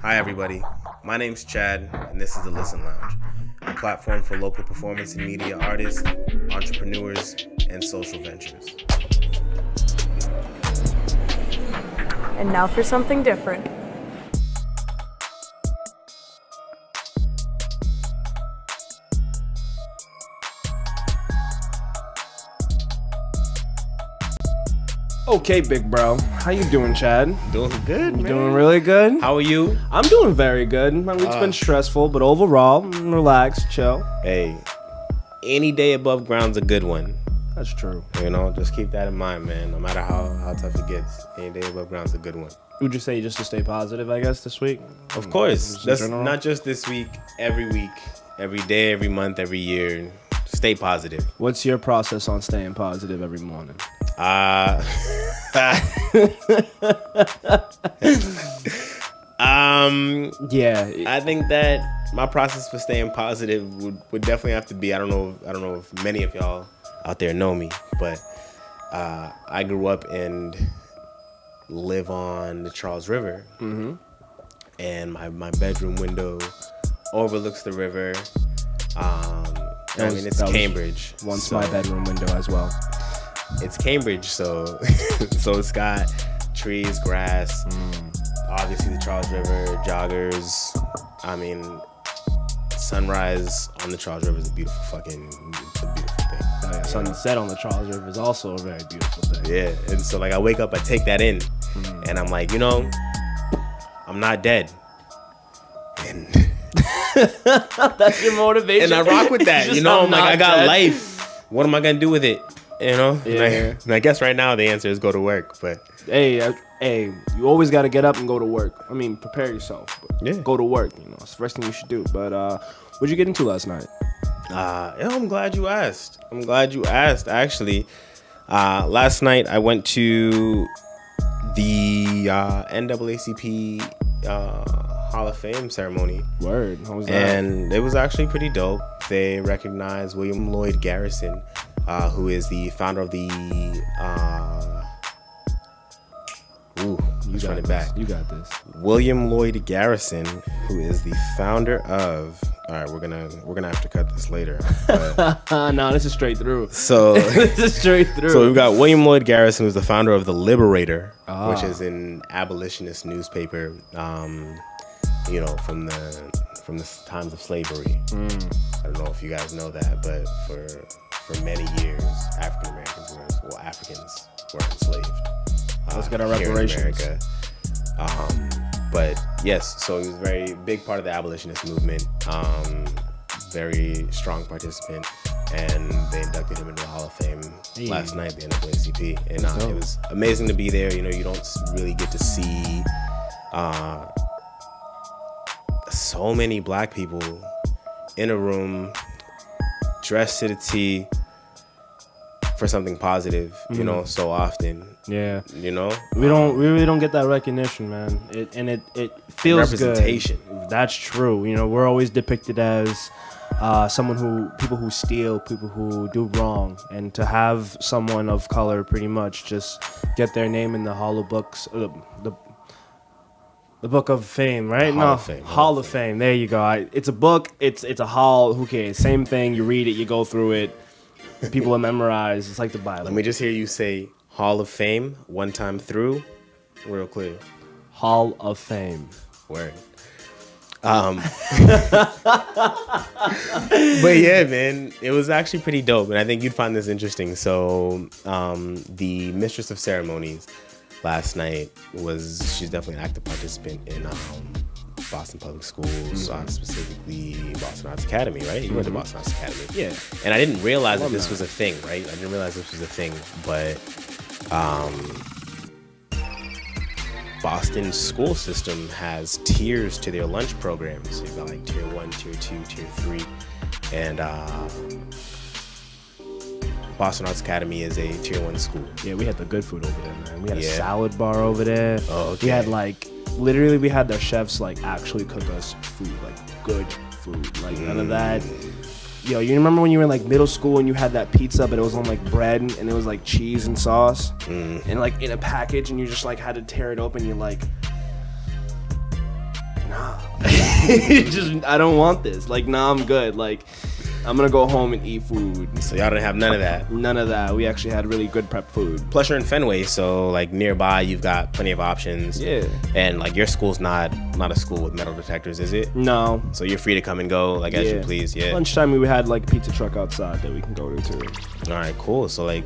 Hi everybody, my name's Chad, and this is the Listen Lounge, a platform for local performance and media artists, entrepreneurs, and social ventures. And now for something different. Okay, big bro. How you doing, Chad? Doing good, man. Doing really good? How are you? I'm doing very good. My week's been stressful, but overall, I'm relaxed, chill. Hey, any day above ground's a good one. That's true. You know, just keep that in mind, man. No matter how tough it gets, any day above ground's a good one. Would you say just to stay positive, I guess, this week? Of course. That's not just this week, every day, every month, every year. Stay positive. What's your process on staying positive every morning? Yeah. I think that my process for staying positive would definitely have to be, I don't know if many of y'all out there know me, but I grew up and live on the Charles River. Mm-hmm. And my bedroom window overlooks the river. It's Cambridge. Once my bedroom window as well. It's Cambridge, so it's got trees, grass, obviously the Charles River, joggers. I mean, sunrise on the Charles River is a beautiful thing. Oh, yeah. Sunset on the Charles River is also a very beautiful thing. Yeah, and so like I wake up, I take that in, and I'm like, I'm not dead. And that's your motivation. And I rock with that, I'm like, I got life. What am I gonna do with it? Yeah. And I guess right now the answer is go to work, but hey, you always got to get up and go to work. I mean, prepare yourself. But go to work. It's the first thing you should do. But what'd you get into last night? I'm glad you asked. Actually, last night I went to the NAACP Hall of Fame ceremony. Word. How was that? And it was actually pretty dope. They recognized William Lloyd Garrison, who is the founder of the You got this. William Lloyd Garrison, who is the founder of. All right, we're gonna have to cut this later. No, this is straight through. So this is straight through. So we've got William Lloyd Garrison, who's the founder of the Liberator, which is an abolitionist newspaper. From the times of slavery. I don't know if you guys know that, but for many years, Africans were enslaved. Let's get our reparations. In America. But yes, so he was a very big part of the abolitionist movement. Very strong participant, and they inducted him into the Hall of Fame last night, the NAACP, and it was amazing to be there. You don't really get to see so many black people in a room dressed to the T for something positive, so often. Yeah. We really don't get that recognition, man. It feels representation. Good. That's true. We're always depicted as people who steal, people who do wrong, and to have someone of color pretty much just get their name in the Hall of Books, the Book of Fame, right? Hall of Fame. There you go. It's a book. It's a hall. Who cares? Same thing. You read it. You go through it. People are memorized. It's like the Bible. Let me just hear you say Hall of Fame one time through, real clear. Hall of Fame. Word. But yeah, man, it was actually pretty dope, and I think you'd find this interesting. So, the mistress of ceremonies last night she's definitely an active participant in Boston Public Schools, specifically Boston Arts Academy, right? You went to Boston Arts Academy. Yeah. And I didn't realize that this was a thing, right? But Boston's school system has tiers to their lunch programs. So you've got like tier 1, tier 2, tier 3. And Boston Arts Academy is a tier 1 school. Yeah, we had the good food over there, man. We had a salad bar over there. Oh, okay. We had we had their chefs actually cook us food, good food. None of that. Yo, you remember when you were in middle school and you had that pizza, but it was on bread and it was cheese and sauce and in a package, and you just had to tear it open. You're like, nah, I don't want this. Like, nah, I'm good. Like, I'm gonna go home and eat food. So y'all didn't have none of that. None of that. We actually had really good prep food. Plus you're in Fenway, so like nearby you've got plenty of options. Yeah. And like your school's not a school with metal detectors, is it? No. So you're free to come and go like as you please. Yeah. Lunchtime we had like a pizza truck outside that we can go to too. All right, cool. So like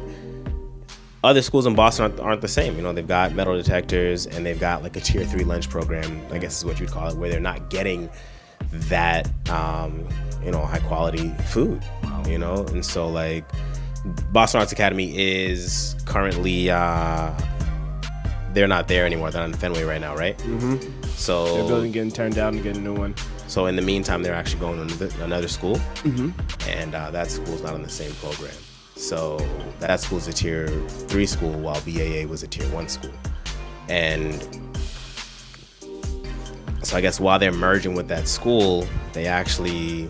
other schools in Boston aren't the same. You know, they've got metal detectors and they've got like a tier 3 lunch program, I guess is what you'd call it, where they're not getting that high quality food. You know, and so like Boston Arts Academy is currently they're not there anymore. They're on Fenway right now, right? Mm-hmm. So their building getting turned down and getting a new one. So in the meantime, they're actually going to another school, and that school's not on the same program. So that school's a tier 3 school, while BAA was a tier 1 school, and so I guess while they're merging with that school, they actually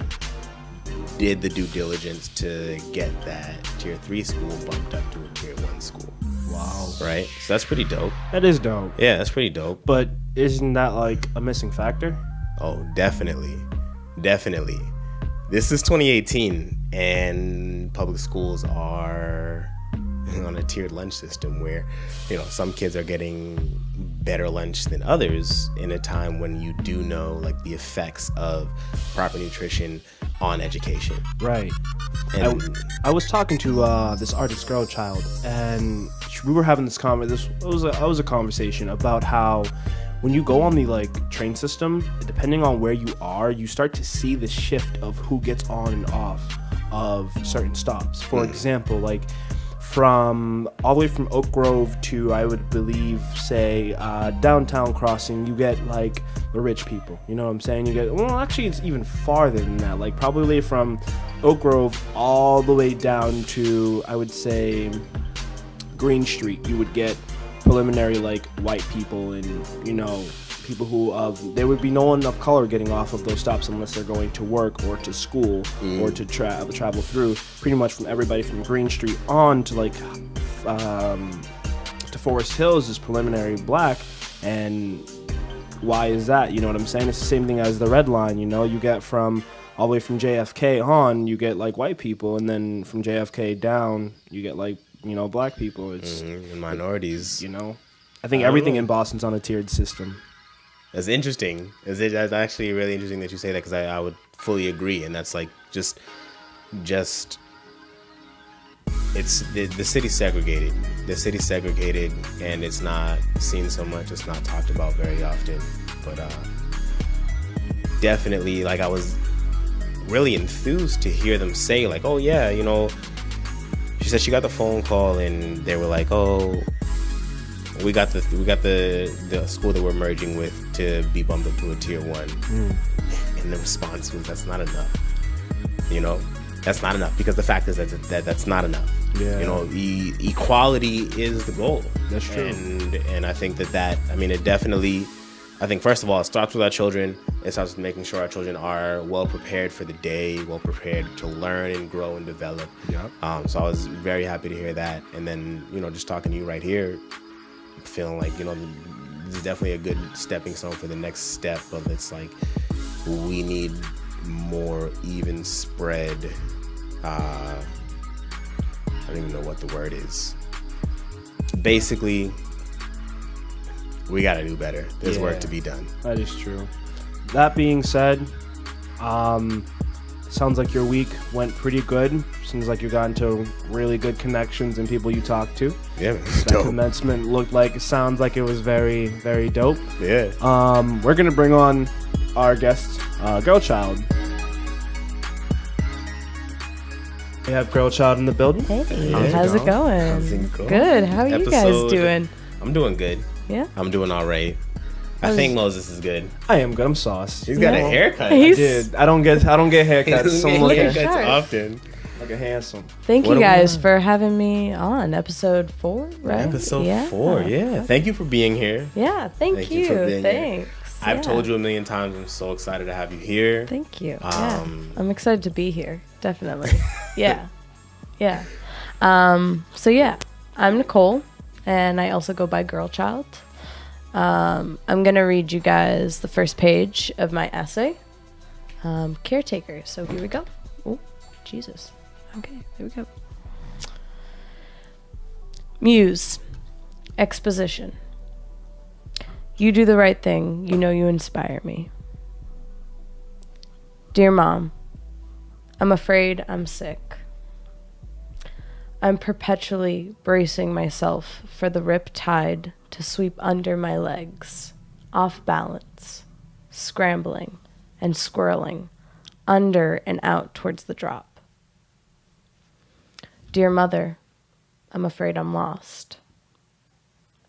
did the due diligence to get that tier 3 school bumped up to a tier 1 school. Wow. Right? So that's pretty dope. That is dope. Yeah, that's pretty dope. But isn't that like a missing factor? Oh, definitely. Definitely. This is 2018 and public schools are on a tiered lunch system where, you know, some kids are getting better lunch than others in a time when you do know like the effects of proper nutrition on education. Right. And I was talking to this artist Girlchild, and we were having this conversation. It was a conversation about how when you go on the like train system, depending on where you are, you start to see the shift of who gets on and off of certain stops. For example, like from all the way from Oak Grove to, I would believe, say downtown crossing, you get like the rich people, you know what I'm saying? You get, well, actually it's even farther than that, like probably from Oak Grove all the way down to, I would say, Green Street. You would get preliminary like white people and, you know, people who there would be no one of color getting off of those stops unless they're going to work or to school or to travel through. Pretty much from everybody from Green Street on to like to Forest Hills is preliminary black. And why is that? You know what I'm saying? It's the same thing as the red line. You know, you get from all the way from JFK on, you get like white people, and then from JFK down, you get like, you know, black people. It's and minorities. You know, I think everything in Boston's on a tiered system. That's interesting. That's actually really interesting that you say that, because I would fully agree. And that's like just it's the city's segregated. The city's segregated, and it's not seen so much. It's not talked about very often. But definitely, like, I was really enthused to hear them say, like, oh yeah, you know, she said she got the phone call and they were like, oh, we got the school that we're merging with to be bumped up to a tier 1. And the response was, that's not enough. You know, that's not enough, because the fact is that that's not enough. Yeah. You know, equality is the goal. That's true. And I think that I mean, it definitely, I think first of all, it starts with our children. It starts with making sure our children are well prepared for the day, well prepared to learn and grow and develop. Yeah. So I was very happy to hear that. And then, you know, just talking to you right here, feeling like, you know, this is definitely a good stepping stone for the next step of, it's like, we need more even spread. I don't even know what the word is. Basically, we got to do better. There's work to be done. That is true. That being said, sounds like your week went pretty good. Seems like you got into really good connections and people you talked to. Yeah, that dope. commencement sounds like it was very, very dope. Yeah. We're gonna bring on our guest, Girlchild. We have Girlchild in the building. Hey, How's how's it going? How's it going? Good. How are you guys doing? I'm doing good. Yeah. I'm doing all right. I think Moises is good. I am good. I'm sauced. He's got a haircut. I did. I don't get haircuts. So I'm looking haircuts often. Like a handsome. Thank you guys for having me on episode 4, right? Episode 4, yeah. Thank you for being here. Yeah, thank you. for being Thanks. Here. I've told you a million times, I'm so excited to have you here. Thank you. Yeah. I'm excited to be here. Definitely. Yeah. So yeah, I'm Nicole, and I also go by Girlchild. I'm going to read you guys the first page of my essay, Caretaker. So here we go. Oh, Jesus. Okay, here we go. Muse. Exposition. You do the right thing. You know you inspire me. Dear Mom, I'm afraid I'm sick. I'm perpetually bracing myself for the rip tide to sweep under my legs, off balance, scrambling and squirreling, under and out towards the drop. Dear Mother, I'm afraid I'm lost.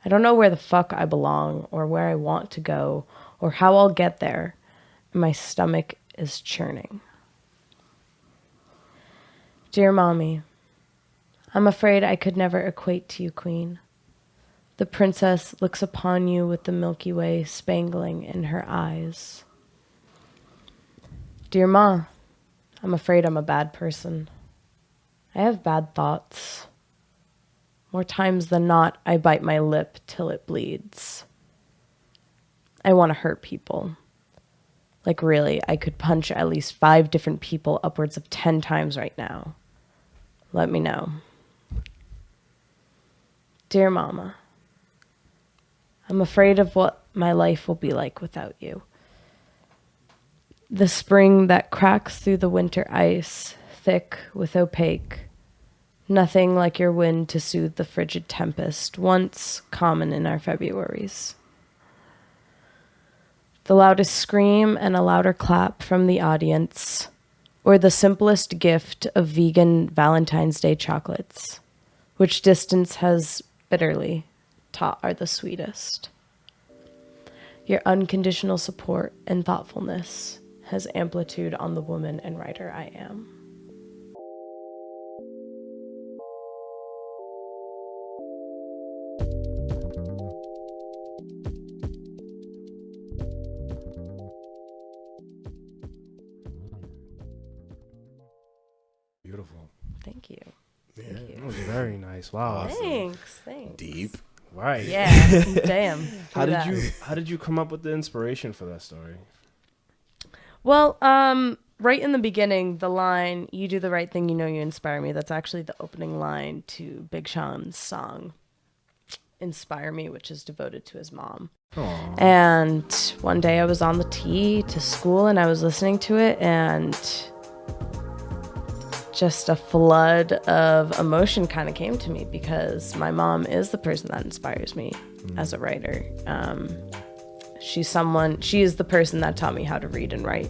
I don't know where the fuck I belong or where I want to go or how I'll get there. My stomach is churning. Dear Mommy, I'm afraid I could never equate to you, Queen. The princess looks upon you with the Milky Way spangling in her eyes. Dear Ma, I'm afraid I'm a bad person. I have bad thoughts. More times than not, I bite my lip till it bleeds. I want to hurt people. Like really, I could punch at least 5 different people upwards of 10 times right now. Let me know. Dear Mama, I'm afraid of what my life will be like without you. The spring that cracks through the winter ice, thick with opaque. Nothing like your wind to soothe the frigid tempest, once common in our Februaries. The loudest scream and a louder clap from the audience, or the simplest gift of vegan Valentine's Day chocolates, which distance has bitterly taught are the sweetest. Your unconditional support and thoughtfulness has amplitude on the woman and writer I am. Beautiful. Thank you. Yeah, that was very nice. Wow. Thanks. Deep. Right. Yeah. Damn. How did you come up with the inspiration for that story? Well, right in the beginning, the line, you do the right thing, you know you inspire me, that's actually the opening line to Big Sean's song, Inspire Me, which is devoted to his mom. Aww. And one day I was on the T to school and I was listening to it and just a flood of emotion kind of came to me because my mom is the person that inspires me as a writer. She is the person that taught me how to read and write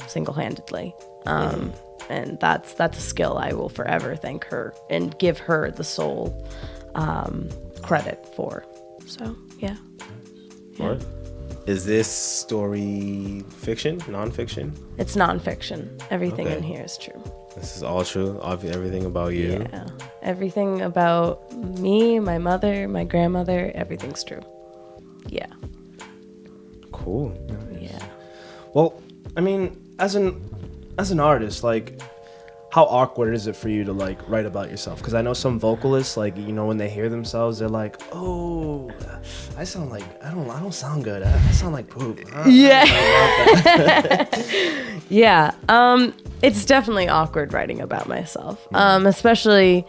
single-handedly. And that's a skill I will forever thank her and give her the sole credit for. So, yeah. What? Is this story fiction, nonfiction? It's nonfiction. Everything Okay. in here is true. This is all true. Everything about you. Yeah. Everything about me, my mother, my grandmother, everything's true. Yeah. Cool. Yeah. Well, I mean, as an artist, like, how awkward is it for you to like write about yourself? Because I know some vocalists, like, you know, when they hear themselves, they're like, "Oh, I sound like I don't sound good. I sound like poop." Yeah. Yeah. It's definitely awkward writing about myself, especially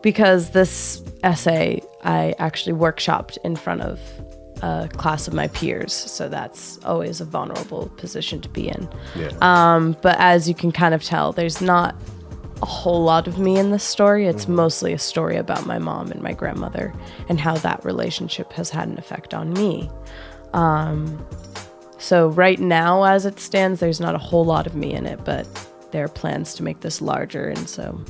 because this essay I actually workshopped in front of a class of my peers, so that's always a vulnerable position to be in. Yeah. But as you can kind of tell, there's not a whole lot of me in this story. It's mostly a story about my mom and my grandmother and how that relationship has had an effect on me. So right now, as it stands, there's not a whole lot of me in it, but there are plans to make this larger, and so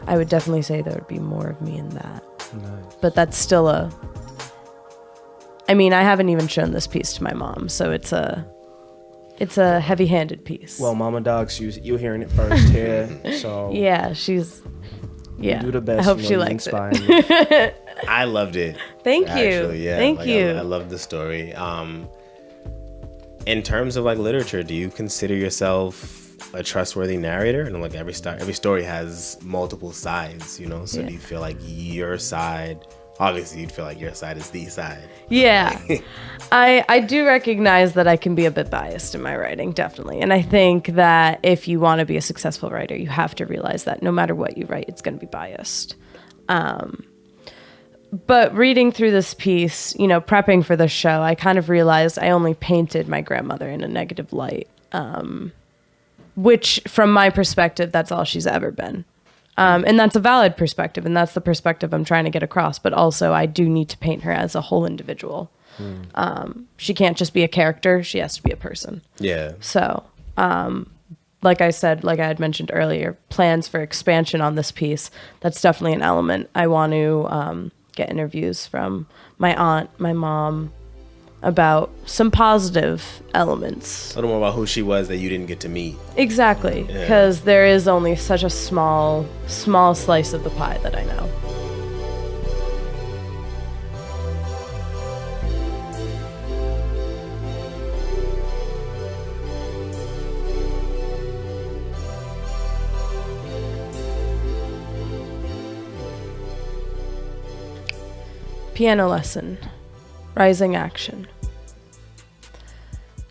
I would definitely say there would be more of me in that. Nice. But that's still I haven't even shown this piece to my mom, so it's a heavy-handed piece. Well, Mama Dogs, you hearing it first here, so yeah, you do the best. I hope you she know, likes it. I loved it. Thank you. Actually, yeah. Thank you. I love the story. In terms of like literature, do you consider yourself a trustworthy narrator? And like every story has multiple sides, you know. So Yeah. do you feel like your side obviously you'd feel like your side is the side. Yeah. I do recognize that I can be a bit biased in my writing, definitely. And I think that if you want to be a successful writer, you have to realize that no matter what you write, it's going to be biased. But reading through this piece, prepping for the show, I kind of realized I only painted my grandmother in a negative light, which from my perspective, that's all she's ever been. And that's a valid perspective, and that's the perspective I'm trying to get across. But also, I do need to paint her as a whole individual. She can't just be a character. She has to be a person. Yeah. So, like I said, like I had mentioned earlier, plans for expansion on this piece, that's definitely an element. I want to get interviews from my aunt, my mom, about some positive elements. A little more about who she was that you didn't get to meet. Exactly, because there is only such a small slice of the pie that I know. Piano lesson. Rising action.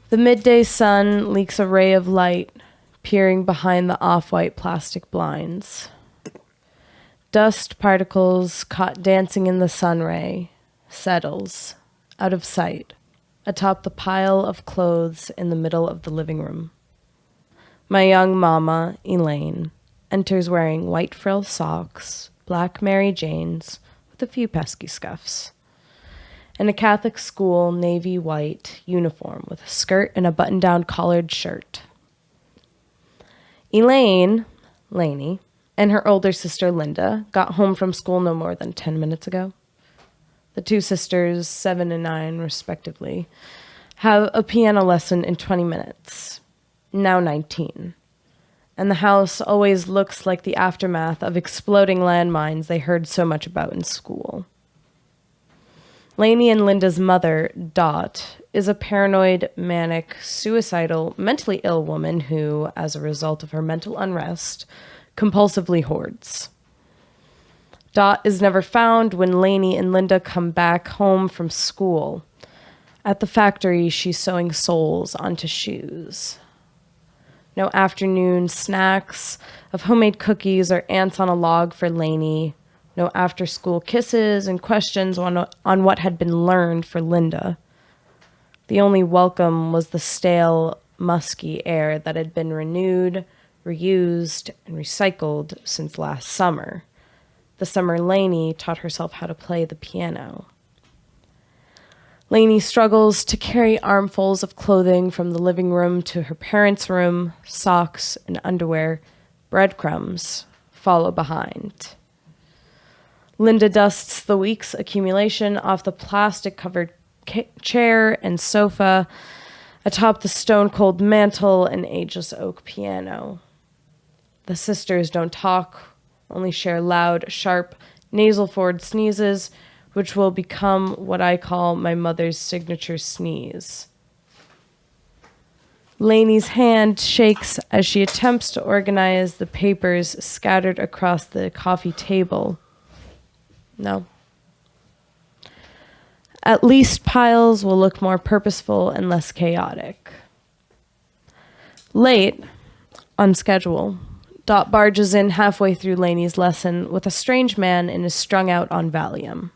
The midday sun leaks a ray of light, peering behind the off-white plastic blinds. Dust particles caught dancing in the sun ray settles, out of sight, atop the pile of clothes in the middle of the living room. My young mama, Elaine, enters wearing white frill socks, black Mary Janes, with a few pesky scuffs, and a Catholic school navy white uniform with a skirt and a button-down collared shirt. Elaine, Lainey, and her older sister Linda got home from school no more than 10 minutes ago. The two sisters, 7 and 9 respectively, have a piano lesson in 20 minutes, now 19. And the house always looks like the aftermath of exploding landmines they heard so much about in school. Lainey and Linda's mother, Dot, is a paranoid, manic, suicidal, mentally ill woman who, as a result of her mental unrest, compulsively hoards. Dot is never found when Lainey and Linda come back home from school. At the factory, she's sewing soles onto shoes. No afternoon snacks of homemade cookies or ants on a log for Lainey. No after-school kisses and questions on what had been learned for Linda. The only welcome was the stale, musky air that had been renewed, reused, and recycled since last summer. The summer Lainey taught herself how to play the piano. Lainey struggles to carry armfuls of clothing from the living room to her parents' room. Socks and underwear, breadcrumbs, follow behind. Linda dusts the week's accumulation off the plastic-covered chair and sofa atop the stone-cold mantel and ageless oak piano. The sisters don't talk, only share loud, sharp, nasal-forward sneezes, which will become what I call my mother's signature sneeze. Lainey's hand shakes as she attempts to organize the papers scattered across the coffee table. No. At least piles will look more purposeful and less chaotic. Late, on schedule, Dot barges in halfway through Lainey's lesson with a strange man and is strung out on Valium.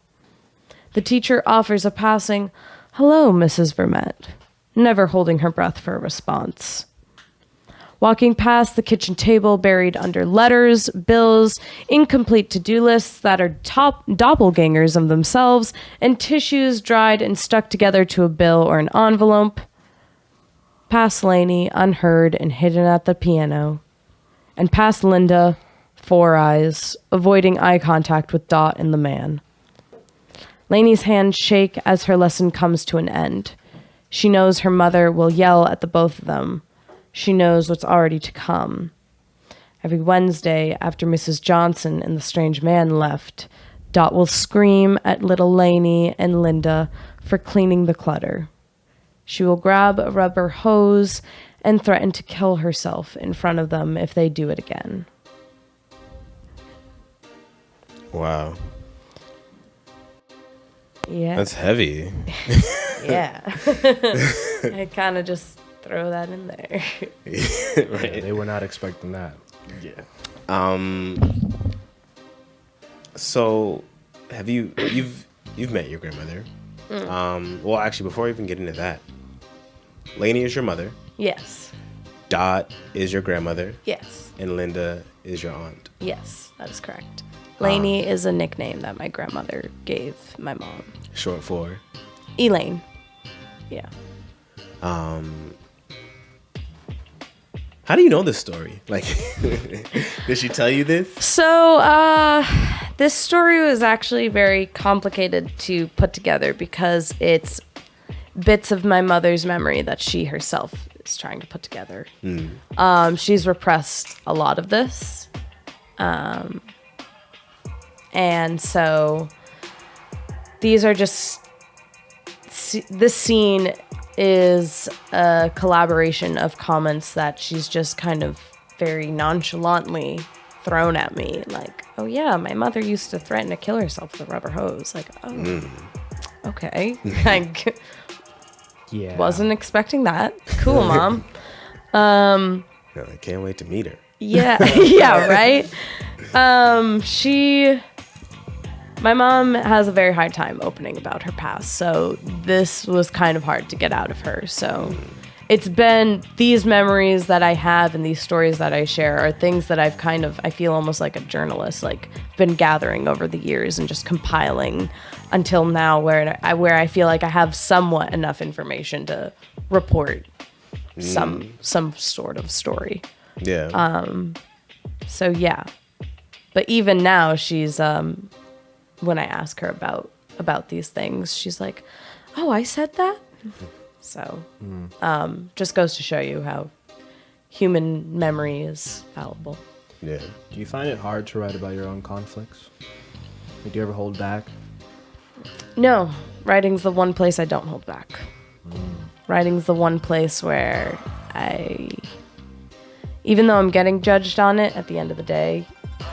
The teacher offers a passing, "Hello, Mrs. Vermette," never holding her breath for a response. Walking past the kitchen table buried under letters, bills, incomplete to-do lists that are doppelgangers of themselves, and tissues dried and stuck together to a bill or an envelope. Past Lainey, unheard and hidden at the piano. And past Linda, 4 eyes, avoiding eye contact with Dot and the man. Lainey's hands shake as her lesson comes to an end. She knows her mother will yell at the both of them. She knows what's already to come. Every Wednesday, after Mrs. Johnson and the strange man left, Dot will scream at little Lainey and Linda for cleaning the clutter. She will grab a rubber hose and threaten to kill herself in front of them if they do it again. Wow. Yeah. That's heavy. Yeah. I kind of just throw that in there. Right. Yeah, they were not expecting that. Yeah. So, you've met your grandmother? Well, actually, before we even get into that, Lainey is your mother. Yes. Dot is your grandmother. Yes. And Linda is your aunt. Yes, that is correct. Lainey is a nickname that my grandmother gave my mom. Short for? Elaine. Yeah. How do you know this story? Like, did she tell you this? So, this story was actually very complicated to put together because it's bits of my mother's memory that she herself is trying to put together. She's repressed a lot of this. And so these are just, this scene is a collaboration of comments that she's just kind of very nonchalantly thrown at me. Like, oh yeah, my mother used to threaten to kill herself with a rubber hose. Like, oh, okay. Like, Yeah. wasn't expecting that. Cool, Mom. I can't wait to meet her. Yeah, yeah, right? My mom has a very hard time opening about her past, so this was kind of hard to get out of her. So it's been these memories that I have and these stories that I share are things that I've kind of, I feel almost like a journalist, like been gathering over the years and just compiling until now where I feel like I have somewhat enough information to report some sort of story. Yeah. So yeah, but even now she's when I ask her about these things, she's like, "Oh, I said that." So just goes to show you how human memory is fallible. Yeah. Do you find it hard to write about your own conflicts? Do you ever hold back? No, writing's the one place I don't hold back. Writing's the one place where even though I'm getting judged on it, at the end of the day,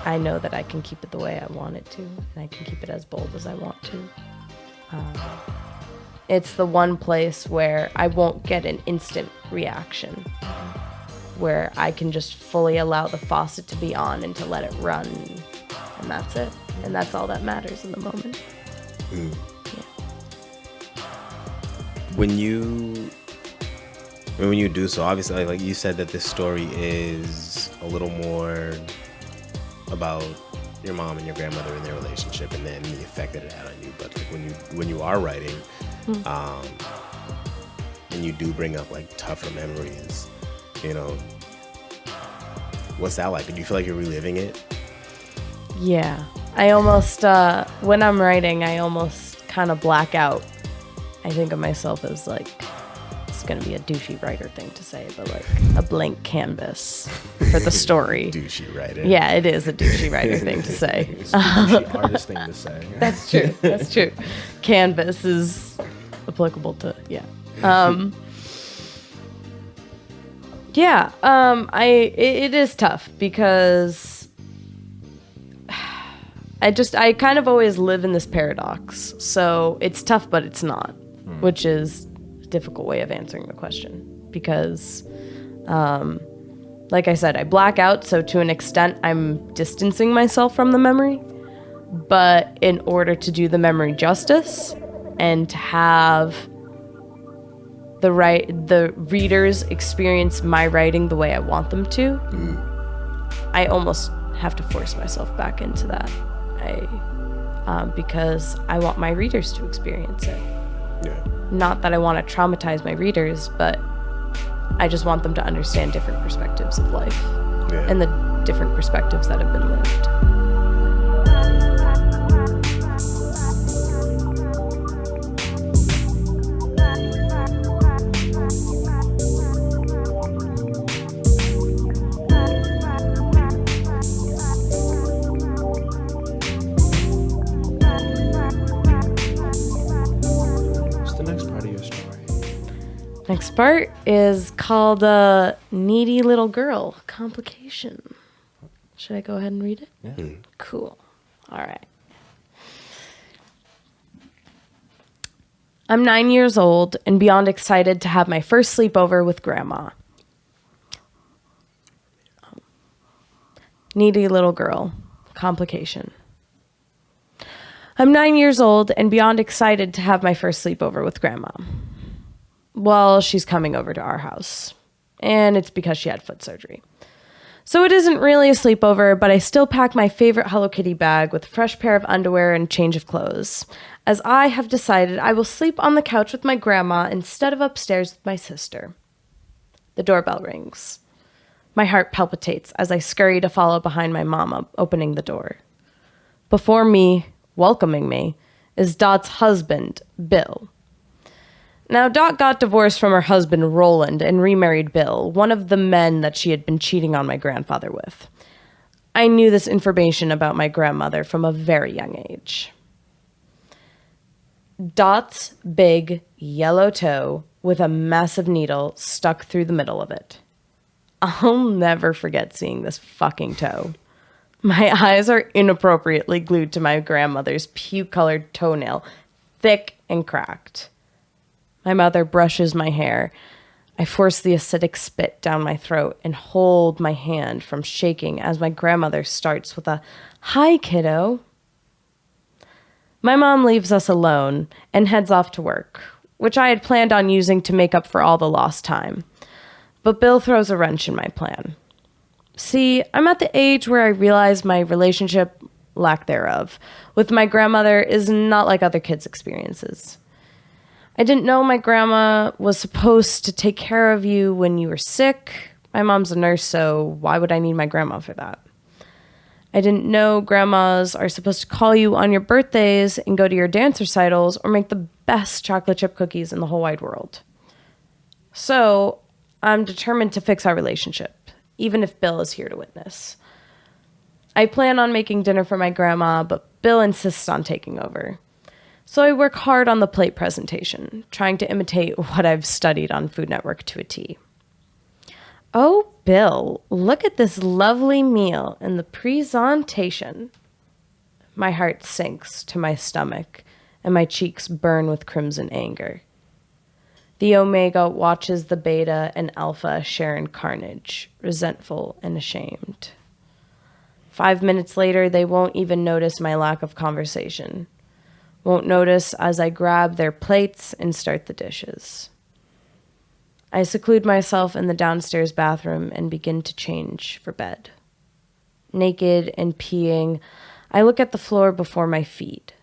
I know that I can keep it the way I want it to, and I can keep it as bold as I want to. It's the one place where I won't get an instant reaction, where I can just fully allow the faucet to be on and to let it run, and that's it. And that's all that matters in the moment. Yeah. When you do so, obviously, like you said that this story is a little more about your mom and your grandmother and their relationship and then the effect that it had on you. But like when you are writing, and you do bring up like tougher memories, what's that like? Do you feel like you're reliving it? Yeah. I almost, when I'm writing, I almost kind of black out. I think of myself as like, it's going to be a douchey writer thing to say, but like a blank canvas for the story. Douchey writer. Yeah, it is a douchey writer thing to say. It's a douchey artist thing to say. That's true. That's true. Canvas is applicable to, yeah. It is tough because I kind of always live in this paradox. So it's tough, but it's not, which is a difficult way of answering the question because, like I said, I black out. So to an extent, I'm distancing myself from the memory. But in order to do the memory justice and to have the readers experience my writing the way I want them to, I almost have to force myself back into that. Because I want my readers to experience it. Yeah. Not that I want to traumatize my readers, but I just want them to understand different perspectives of life and the different perspectives that have been lived. Next part is called Needy Little Girl Complication. Should I go ahead and read it? Yeah. Cool. All right. I'm 9 years old and beyond excited to have my first sleepover with Grandma. Needy little girl. Complication. I'm 9 years old and beyond excited to have my first sleepover with Grandma. Well, she's coming over to our house. And it's because she had foot surgery. So it isn't really a sleepover, but I still pack my favorite Hello Kitty bag with a fresh pair of underwear and change of clothes, as I have decided I will sleep on the couch with my grandma instead of upstairs with my sister. The doorbell rings. My heart palpitates as I scurry to follow behind my mama, opening the door. Before me, welcoming me, is Dot's husband, Bill. Now, Dot got divorced from her husband, Roland, and remarried Bill, one of the men that she had been cheating on my grandfather with. I knew this information about my grandmother from a very young age. Dot's big yellow toe with a massive needle stuck through the middle of it. I'll never forget seeing this fucking toe. My eyes are inappropriately glued to my grandmother's puke-colored toenail, thick and cracked. My mother brushes my hair. I force the acidic spit down my throat and hold my hand from shaking as my grandmother starts with a, "Hi, kiddo." My mom leaves us alone and heads off to work, which I had planned on using to make up for all the lost time. But Bill throws a wrench in my plan. See, I'm at the age where I realize my relationship, lack thereof, with my grandmother is not like other kids' experiences. I didn't know my grandma was supposed to take care of you when you were sick. My mom's a nurse, so why would I need my grandma for that? I didn't know grandmas are supposed to call you on your birthdays and go to your dance recitals or make the best chocolate chip cookies in the whole wide world. So I'm determined to fix our relationship, even if Bill is here to witness. I plan on making dinner for my grandma, but Bill insists on taking over. So I work hard on the plate presentation, trying to imitate what I've studied on Food Network to a T. "Oh, Bill, look at this lovely meal and the presentation." My heart sinks to my stomach and my cheeks burn with crimson anger. The Omega watches the Beta and Alpha share in carnage, resentful and ashamed. 5 minutes later, they won't even notice my lack of conversation. Won't notice as I grab their plates and start the dishes. I seclude myself in the downstairs bathroom and begin to change for bed. Naked and peeing, I look at the floor before my feet.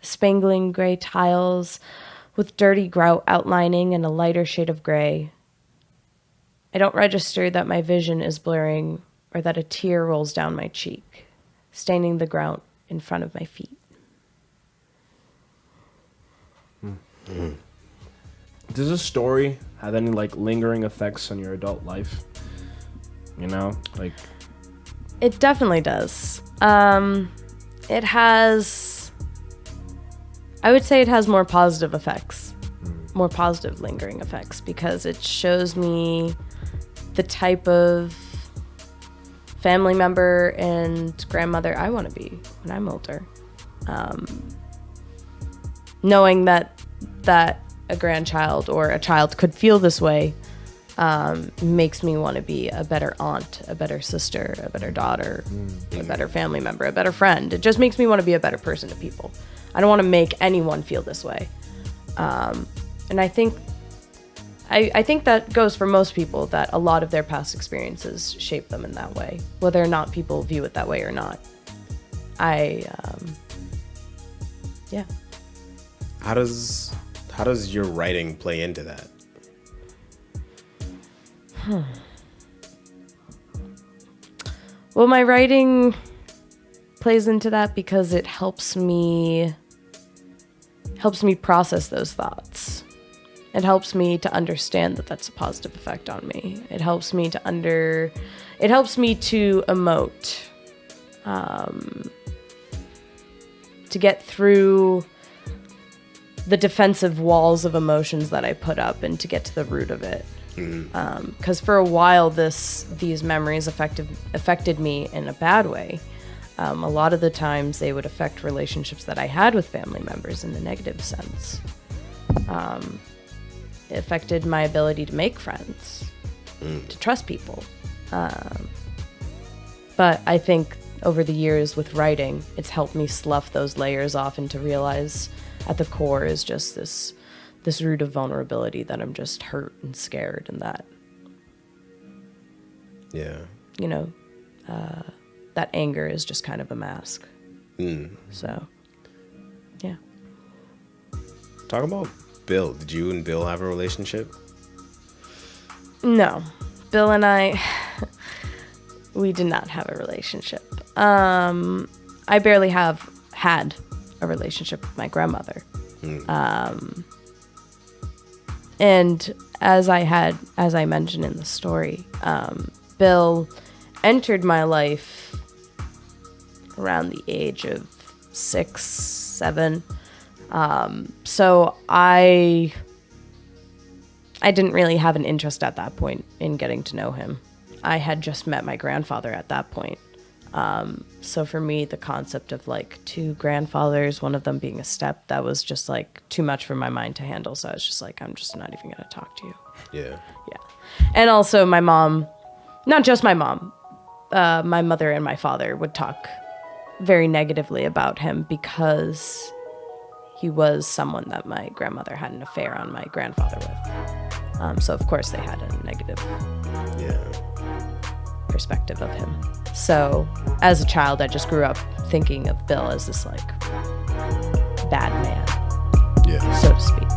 Spangling gray tiles with dirty grout outlining and a lighter shade of gray. I don't register that my vision is blurring or that a tear rolls down my cheek, staining the grout in front of my feet. Does this story have any like lingering effects on your adult life? You know, like it definitely does. It has, I would say it has more positive effects, more positive lingering effects, because it shows me the type of family member and grandmother I want to be when I'm older. Knowing that a grandchild or a child could feel this way makes me want to be a better aunt, a better sister, a better daughter, a better family member, a better friend. It just makes me want to be a better person to people. I don't want to make anyone feel this way. And I think that goes for most people, that a lot of their past experiences shape them in that way, whether or not people view it that way or not. Yeah. How does your writing play into that? Well, my writing plays into that because it helps me process those thoughts. It helps me to understand that that's a positive effect on me. It helps me to emote, to get through the defensive walls of emotions that I put up and to get to the root of it. Because for a while, these memories affected me in a bad way. A lot of the times they would affect relationships that I had with family members in a negative sense. It affected my ability to make friends, to trust people. But I think over the years with writing, it's helped me slough those layers off and to realize at the core is just this root of vulnerability that I'm just hurt and scared, and that, that anger is just kind of a mask. So, yeah. Talk about Bill. Did you and Bill have a relationship? No. Bill and I, we did not have a relationship. I barely have had a relationship with my grandmother. And as I mentioned in the story, Bill entered my life around the age of 6, 7. So I didn't really have an interest at that point in getting to know him. I had just met my grandfather at that point. So for me, the concept of like 2 grandfathers, one of them being a step, that was just like too much for my mind to handle. So I was just like, I'm just not even going to talk to you. Yeah. And also my mom, not just my mom, my mother and my father would talk very negatively about him because he was someone that my grandmother had an affair on my grandfather with. So of course they had a negative perspective of him. So as a child, I just grew up thinking of Bill as this like bad man, so to speak.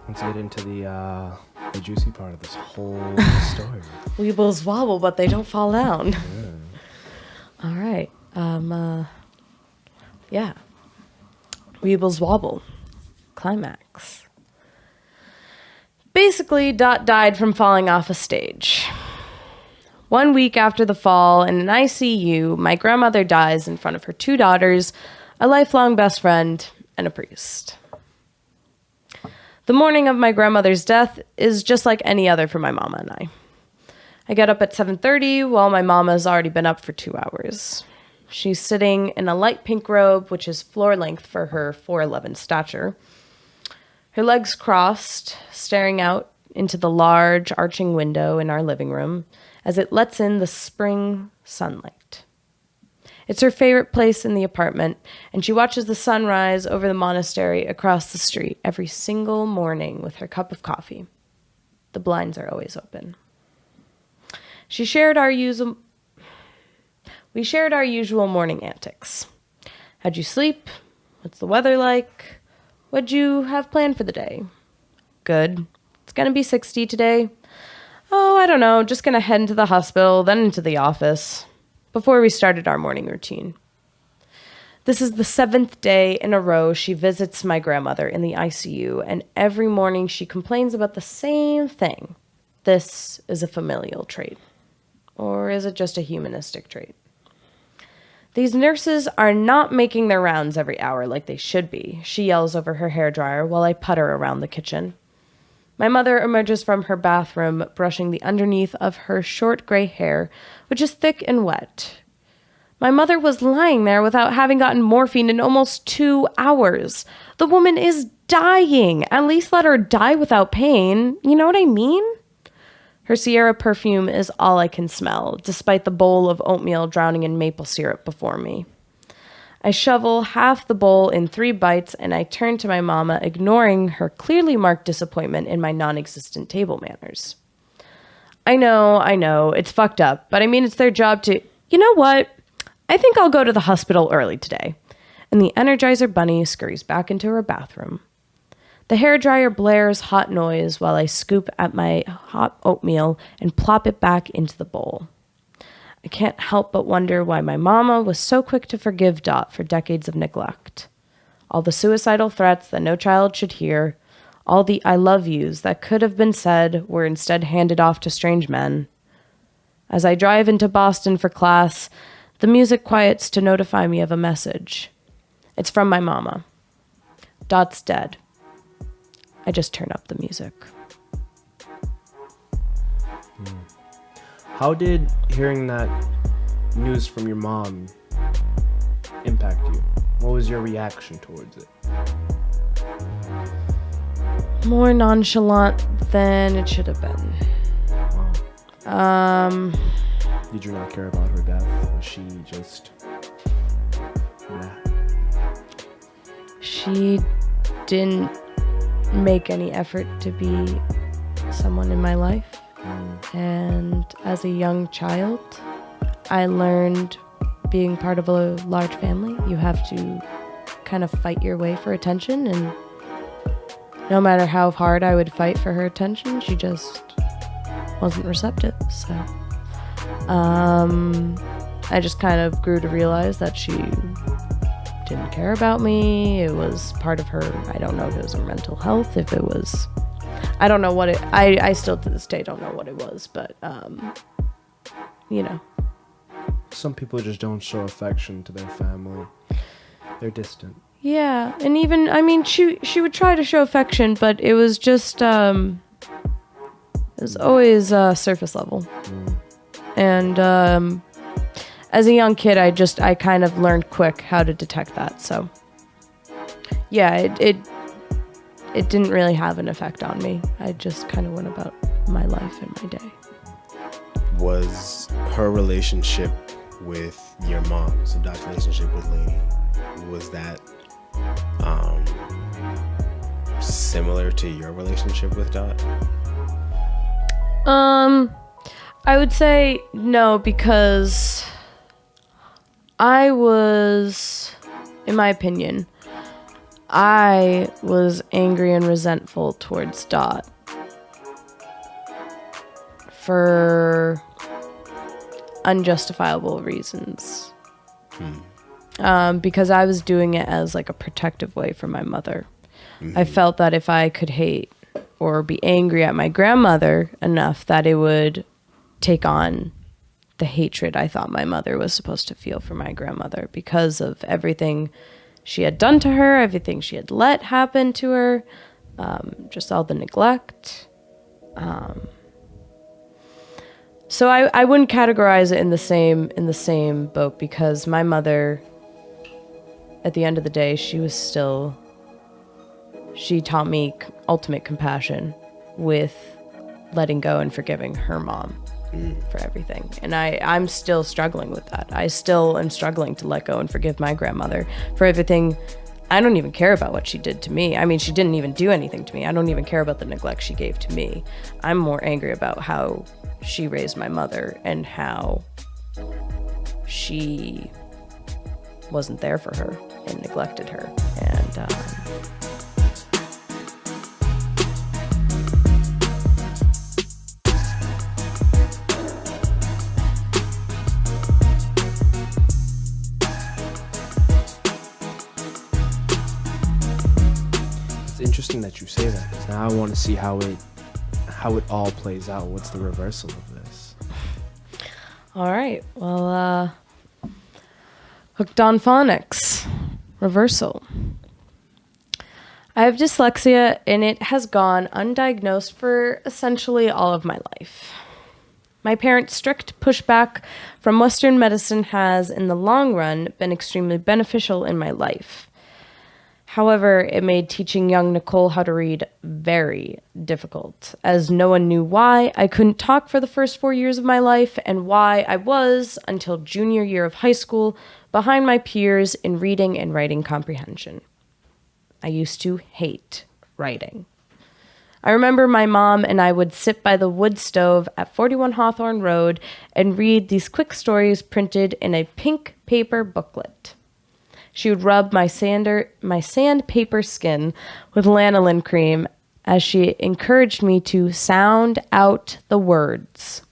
Let's get into the juicy part of this whole story. Weebbles wobble, but they don't fall down. All right. Weebbles wobble. Climax. Basically, Dot died from falling off a stage. 1 week after the fall, in an ICU, my grandmother dies in front of her 2 daughters, a lifelong best friend, and a priest. The morning of my grandmother's death is just like any other for my mama and I. I get up at 7:30 while my mama's already been up for 2 hours. She's sitting in a light pink robe, which is floor length for her 4'11" stature. Her legs crossed, staring out into the large arching window in our living room as it lets in the spring sunlight. It's her favorite place in the apartment, and she watches the sunrise over the monastery across the street every single morning with her cup of coffee. The blinds are always open. We shared our usual morning antics. How'd you sleep? What's the weather like? What'd you have planned for the day? Good. It's gonna be 60 today. Oh, I don't know. Just gonna head into the hospital, then into the office. Before we started our morning routine. This is the 7th day in a row she visits my grandmother in the ICU, and every morning she complains about the same thing. This is a familial trait. Or is it just a humanistic trait? These nurses are not making their rounds every hour like they should be, she yells over her hairdryer while I putter around the kitchen. My mother emerges from her bathroom, brushing the underneath of her short gray hair, which is thick and wet. My mother was lying there without having gotten morphine in almost 2 hours. The woman is dying. At least let her die without pain. You know what I mean? Her Sierra perfume is all I can smell, despite the bowl of oatmeal drowning in maple syrup before me. I shovel half the bowl in 3 bites, and I turn to my mama, ignoring her clearly marked disappointment in my non-existent table manners. I know, it's fucked up, but I mean, it's their job to... You know what? I think I'll go to the hospital early today. And the Energizer Bunny scurries back into her bathroom. The hairdryer blares hot noise while I scoop at my hot oatmeal and plop it back into the bowl. I can't help but wonder why my mama was so quick to forgive Dot for decades of neglect. All the suicidal threats that no child should hear, all the I love yous that could have been said were instead handed off to strange men. As I drive into Boston for class, the music quiets to notify me of a message. It's from my mama. Dot's dead. I just turn up the music. How did hearing that news from your mom impact you? What was your reaction towards it? More nonchalant than it should have been. Wow. Did you not care about her death? Was she just... Nah. She didn't make any effort to be someone in my life. And as a young child, I learned being part of a large family, you have to kind of fight your way for attention. And no matter how hard I would fight for her attention, she just wasn't receptive. So I just kind of grew to realize that she didn't care about me. It was part of her, I don't know if it was her mental health, if it was, I don't know what it, I still to this day don't know what it was, but, you know. Some people just don't show affection to their family. They're distant. Yeah, and even, I mean, she would try to show affection, but it was just, it was always surface level. And as a young kid, I kind of learned quick how to detect that. So, yeah, it didn't really have an effect on me. I just kind of went about my life and my day. Was her relationship with your mom, so Dot's relationship with Lainey, was that similar to your relationship with Dot? I would say no, because I was, in my opinion, I was angry and resentful towards Dot for unjustifiable reasons. Because I was doing it as like a protective way for my mother. I felt that if I could hate or be angry at my grandmother enough, that it would take on the hatred I thought my mother was supposed to feel for my grandmother because of everything she had done to her, everything she had let happen to her, just all the neglect. So I wouldn't categorize it in the same boat, because my mother, at the end of the day, she taught me ultimate compassion with letting go and forgiving her mom for everything. And I'm still struggling with that. I still am struggling to let go and forgive my grandmother for everything. I don't even care about what she did to me. I mean, she didn't even do anything to me. I don't even care about the neglect she gave to me. I'm more angry about how she raised my mother and how she wasn't there for her and neglected her. And it's interesting that you say that, because now I want to see how it all plays out. What's the reversal of this? all right, well, hooked on phonics. Reversal. I have dyslexia, and it has gone undiagnosed for essentially all of my life. My parents' strict pushback from Western medicine has, in the long run, been extremely beneficial in my life. However, it made teaching young Nicole how to read very difficult, as no one knew why I couldn't talk for the first 4 years of my life and why I was, until junior year of high school, behind my peers in reading and writing comprehension. I used to hate writing. I remember my mom and I would sit by the wood stove at 41 Hawthorne Road and read these quick stories printed in a pink paper booklet. She would rub my sandpaper skin with lanolin cream as she encouraged me to sound out the words.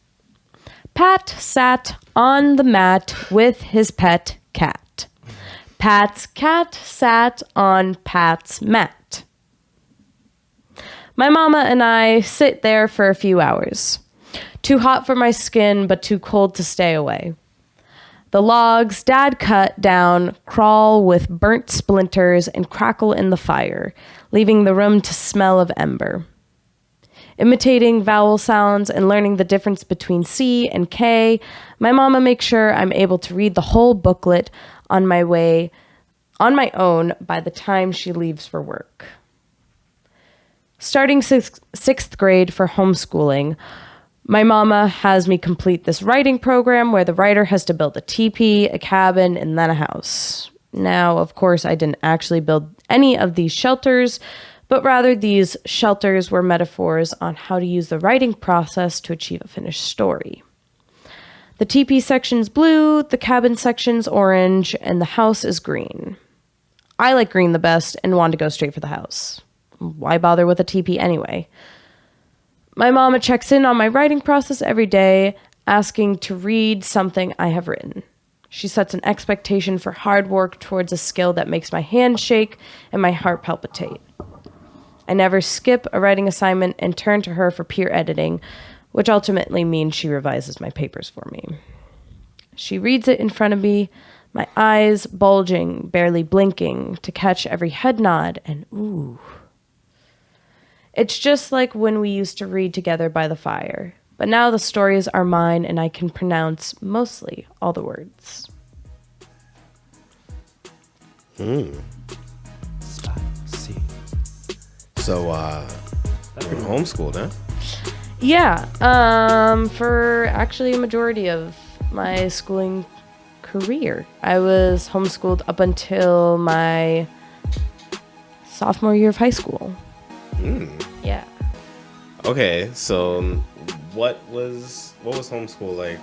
Pat sat on the mat with his pet cat. Pat's cat sat on Pat's mat. My mama and I sit there for a few hours. Too hot for my skin, but too cold to stay away. The logs Dad cut down crawl with burnt splinters and crackle in the fire, leaving the room to smell of ember. Imitating vowel sounds and learning the difference between C and K, my mama makes sure I'm able to read the whole booklet on my own by the time she leaves for work. Starting sixth grade for homeschooling, my mama has me complete this writing program where the writer has to build a teepee, a cabin, and then a house. Now, of course, I didn't actually build any of these shelters, but rather these shelters were metaphors on how to use the writing process to achieve a finished story. The teepee section's blue, the cabin section's orange, and the house is green. I like green the best and wanted to go straight for the house. Why bother with a teepee anyway? My mama checks in on my writing process every day, asking to read something I have written. She sets an expectation for hard work towards a skill that makes my hands shake and my heart palpitate. I never skip a writing assignment and turn to her for peer editing, which ultimately means she revises my papers for me. She reads it in front of me, my eyes bulging, barely blinking, to catch every head nod and ooh. It's just like when we used to read together by the fire, but now the stories are mine and I can pronounce mostly all the words. Spicy. So, you're homeschooled, huh? Yeah, for actually a majority of my schooling career. I was homeschooled up until my sophomore year of high school. Yeah. Okay, so what was homeschool like?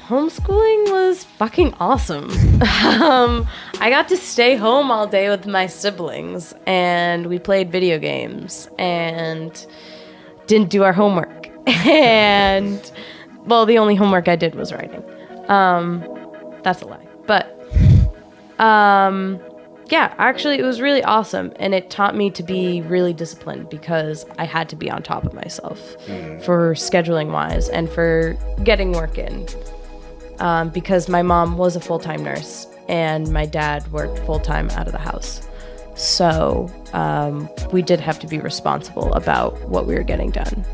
Homeschooling was fucking awesome. I got to stay home all day with my siblings, and we played video games and didn't do our homework. And well, the only homework I did was writing. That's a lie. But yeah, actually, it was really awesome, and it taught me to be really disciplined because I had to be on top of myself for scheduling wise and for getting work in. Because my mom was a full-time nurse and my dad worked full-time out of the house. So we did have to be responsible about what we were getting done.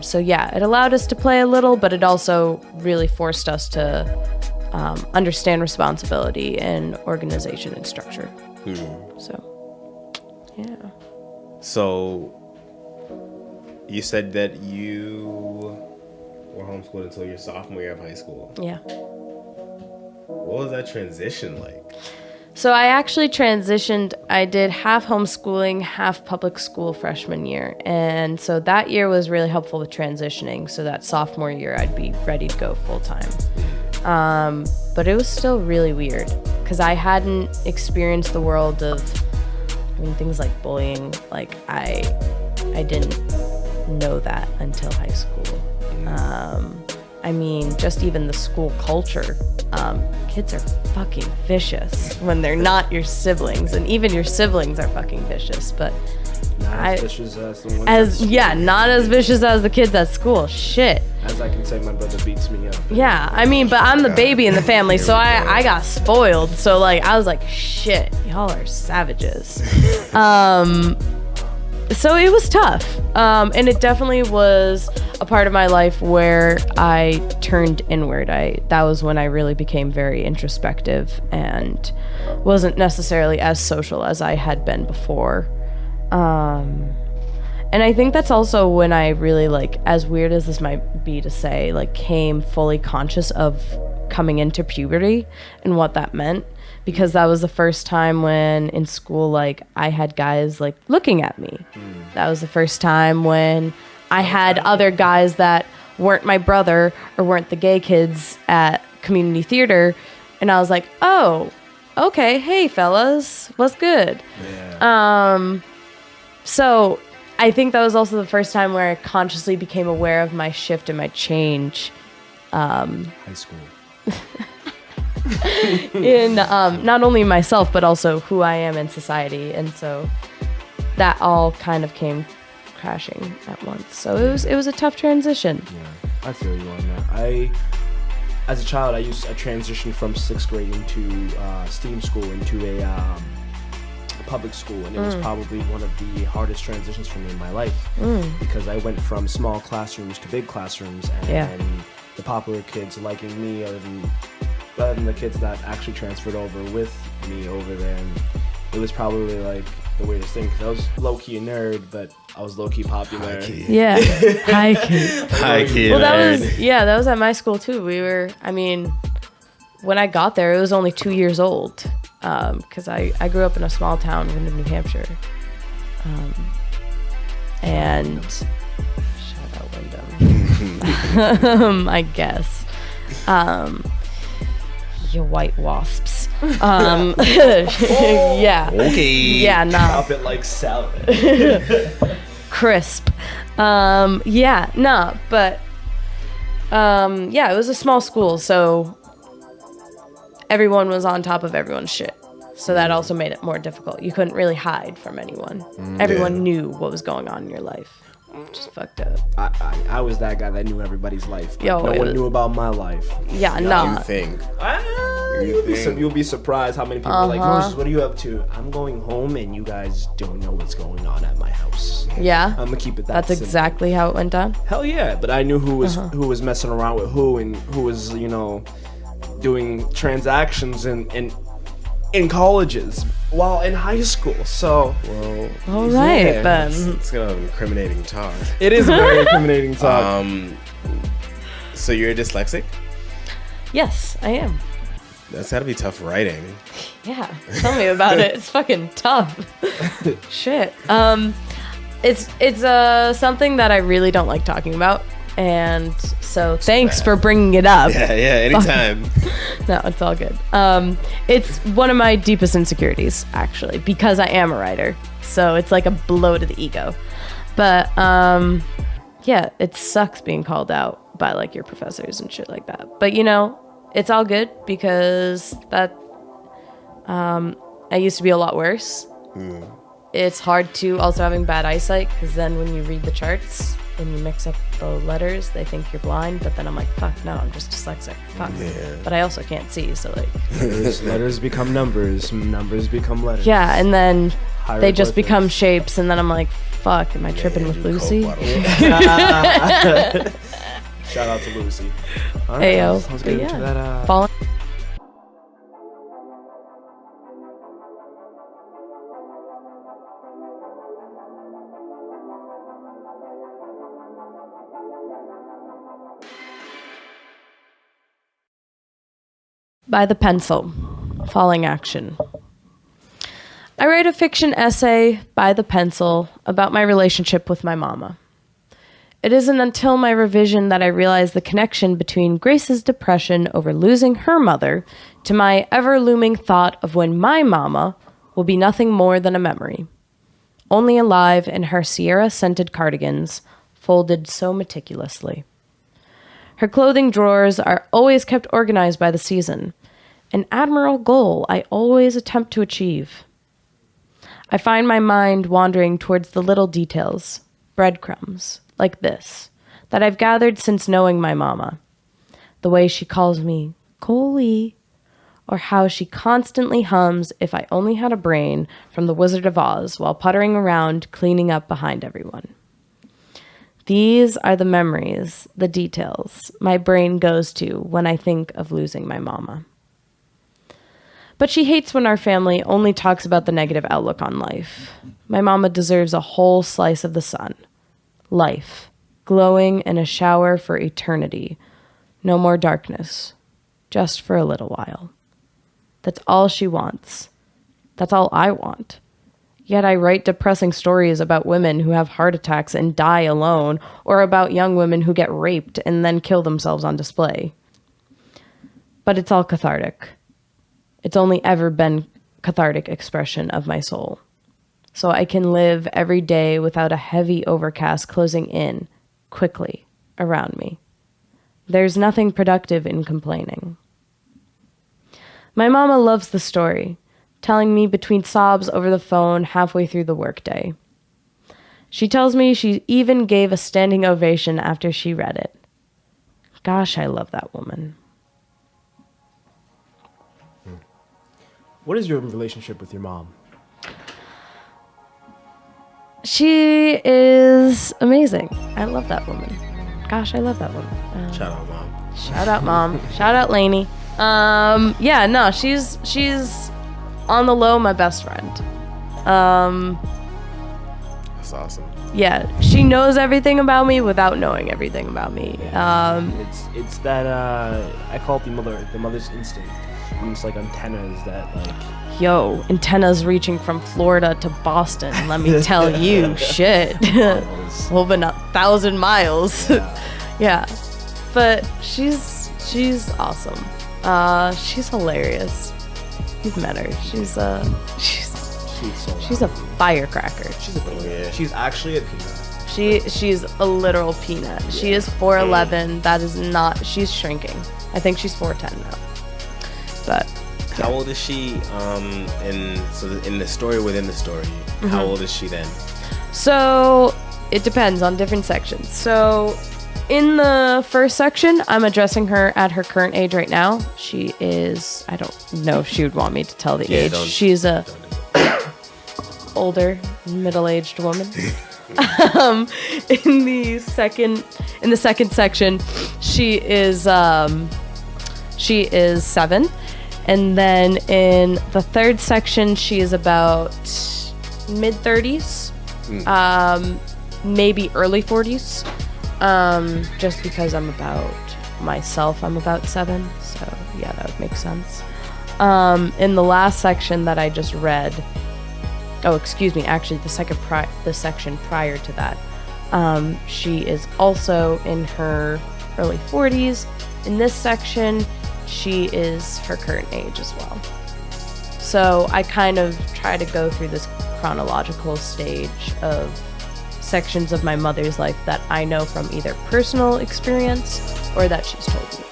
So yeah, it allowed us to play a little, but it also really forced us to understand responsibility and organization and structure. So, yeah. So, you said that you were homeschooled until your sophomore year of high school. Yeah. What was that transition like? So I actually transitioned. I did half homeschooling, half public school freshman year. And so that year was really helpful with transitioning. So that sophomore year, I'd be ready to go full time. But it was still really weird because I hadn't experienced the world of, things like bullying. Like I didn't know that until high school. Just even the school culture. Kids are fucking vicious when they're not your siblings, and even your siblings are fucking vicious. But not as vicious as the ones. Not as vicious as the kids at school. Shit. As I can say, my brother beats me up. Yeah, but I'm the baby in the family, so I got spoiled. So I was like, shit, y'all are savages. So it was tough, and it definitely was a part of my life where I turned inward. That was when I really became very introspective and wasn't necessarily as social as I had been before. And I think that's also when I really, as weird as this might be to say, came fully conscious of coming into puberty and what that meant. Because that was the first time when in school, I had guys, looking at me. That was the first time when I had other guys that weren't my brother or weren't the gay kids at community theater. And I was like, oh, okay, hey, fellas, what's good? Yeah. So I think that was also the first time where I consciously became aware of my shift and my change. High school. In not only myself but also who I am in society, and so that all kind of came crashing at once. So it was a tough transition. Yeah, I feel you on that. As a child, I transitioned from 6th grade into STEAM school into a public school, and it was probably one of the hardest transitions for me in my life because I went from small classrooms to big classrooms, and the popular kids liking me other than the kids that actually transferred over with me over there. And it was probably like the weirdest thing because I was low-key a nerd, but I was low-key popular. Yeah. High key. High key. Well, that was at my school too. When I got there, it was only 2 years old because I grew up in a small town, Wyndham, New Hampshire. And shout out Wyndham, I guess. You white wasps. Yeah. Okay. Yeah, nah. Chop it like salad. Crisp. Yeah, nah, but yeah, it was a small school, so everyone was on top of everyone's shit. So that also made it more difficult. You couldn't really hide from anyone. Everyone knew what was going on in your life. Just fucked up. I was that guy that knew everybody's life, but Yo, no one knew about my life. Yeah, nah. You think? You'll be surprised how many people are like, Moises, what are you up to? I'm going home and you guys don't know what's going on at my house. Yeah? I'm gonna keep it that That's simple. exactly how it went down? Hell yeah, but I knew who was messing around with who and who was, doing transactions in colleges while in high school. So, Well, All right, yeah, then. it's kind of incriminating talk. it is a very incriminating talk. So you're dyslexic? Yes, I am. That's gotta be tough writing. Yeah, tell me about it. It's fucking tough. Shit. It's something that I really don't like talking about, and so thanks for bringing it up. Yeah, anytime. No, it's all good. It's one of my deepest insecurities, actually, because I am a writer. So it's like a blow to the ego. But yeah, it sucks being called out by like your professors and shit like that. But it's all good because that I used to be a lot worse. It's hard too, also having bad eyesight, because then when you read the charts and you mix up the letters, they think you're blind, but then I'm like, fuck, no, I'm just dyslexic. Fuck. Yeah. But I also can't see, so like... letters become numbers become letters. Yeah, and then they just Hieroglyphics. become shapes, and then I'm like, fuck, am I tripping with Lucy? Shout out to Lucy. All right, Ayo. let's get into that. Falling. By the pencil. Falling action. I write a fiction essay by the pencil about my relationship with my mama. It isn't until my revision that I realize the connection between Grace's depression over losing her mother to my ever-looming thought of when my mama will be nothing more than a memory, only alive in her Sierra-scented cardigans, folded so meticulously. Her clothing drawers are always kept organized by the season, an admirable goal I always attempt to achieve. I find my mind wandering towards the little details, breadcrumbs, like this, that I've gathered since knowing my mama. The way she calls me Coley, or how she constantly hums If I Only Had a Brain from The Wizard of Oz while puttering around cleaning up behind everyone. These are the memories, the details my brain goes to when I think of losing my mama. But she hates when our family only talks about the negative outlook on life. My mama deserves a whole slice of the sun. Life, glowing in a shower for eternity. No more darkness, just for a little while. That's all she wants. That's all I want. Yet I write depressing stories about women who have heart attacks and die alone, or about young women who get raped and then kill themselves on display. But it's all cathartic. It's only ever been cathartic expression of my soul. So I can live every day without a heavy overcast closing in, quickly, around me. There's nothing productive in complaining. My mama loves the story, telling me between sobs over the phone halfway through the workday. She tells me she even gave a standing ovation after she read it. Gosh, I love that woman. What is your relationship with your mom? She is amazing. I love that woman. Gosh, I love that woman. Shout out, Mom. Shout out, Mom. Shout out, Lainey. Yeah, no, she's on the low my best friend. That's awesome. Yeah, she knows everything about me without knowing everything about me. It's that I call it the mother's instinct. And it's like antennas that like. Yo, antennas reaching from Florida to Boston. Let me tell you, shit. Over 1,000 miles. Yeah, but she's awesome. She's hilarious. You've met her. She's a firecracker. She's actually a peanut. She's a literal peanut. Yeah. She is 4'11". That is not. She's shrinking. I think she's 4'10" now. But how old is she? In the story within the story, how old is she then? So it depends on different sections. So in the first section, I'm addressing her at her current age right now. She is. I don't know if she would want me to tell the age. She's a older, middle-aged woman. In the second section, she is 7, and then in the third section, she is about mid-30s, maybe early 40s. Just because I'm about 7, so yeah, that would make sense. In the last section that I just read. Oh, excuse me. Actually, the section prior to that, she is also in her early 40s. In this section, she is her current age as well. So I kind of try to go through this chronological stage of sections of my mother's life that I know from either personal experience or that she's told me.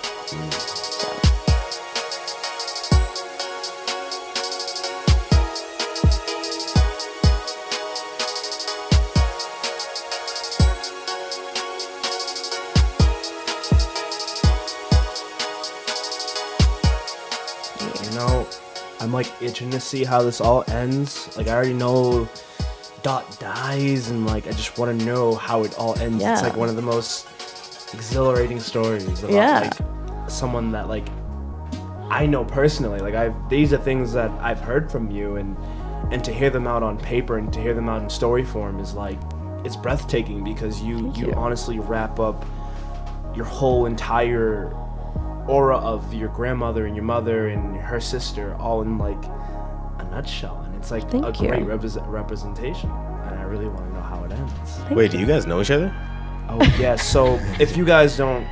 I'm like itching to see how this all ends. Like I already know Dot dies, and like I just want to know how it all ends. Yeah. It's like one of the most exhilarating stories about like someone that like I know personally. Like these are things that I've heard from you, and to hear them out on paper and to hear them out in story form is like it's breathtaking because you honestly wrap up your whole entire aura of your grandmother and your mother and her sister all in like a nutshell, and it's like great representation, and I really want to know how it ends. Wait, do you guys know each other? Oh yeah, so if you guys don't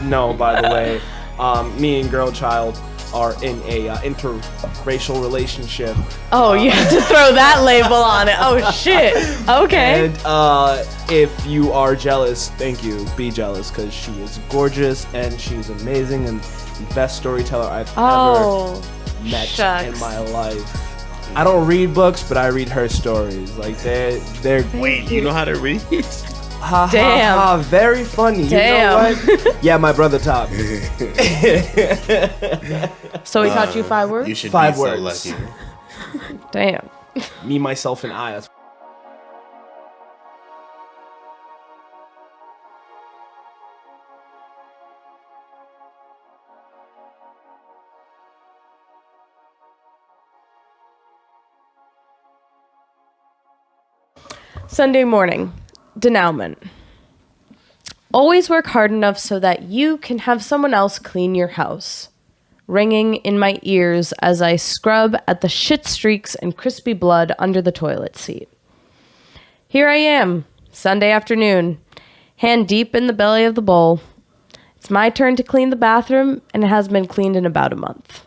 know, by the way, me and Girlchild are in a interracial relationship. Oh, you have to throw that label on it. Oh shit. Okay. And if you are jealous, thank you. Be jealous, because she is gorgeous and she's amazing and the best storyteller I've ever met in my life. I don't read books, but I read her stories. Like they're. Wait, you know how to read? Damn. Very funny. Damn. You know what? Yeah, my brother taught me. So he taught you 5 words? You should 5 be words. so lucky. Damn. Me, myself, and I. Sunday morning. Denouement. Always work hard enough so that you can have someone else clean your house. Ringing in my ears as I scrub at the shit streaks and crispy blood under the toilet seat. Here I am, Sunday afternoon, hand deep in the belly of the bowl. It's my turn to clean the bathroom, and it has been cleaned in about a month.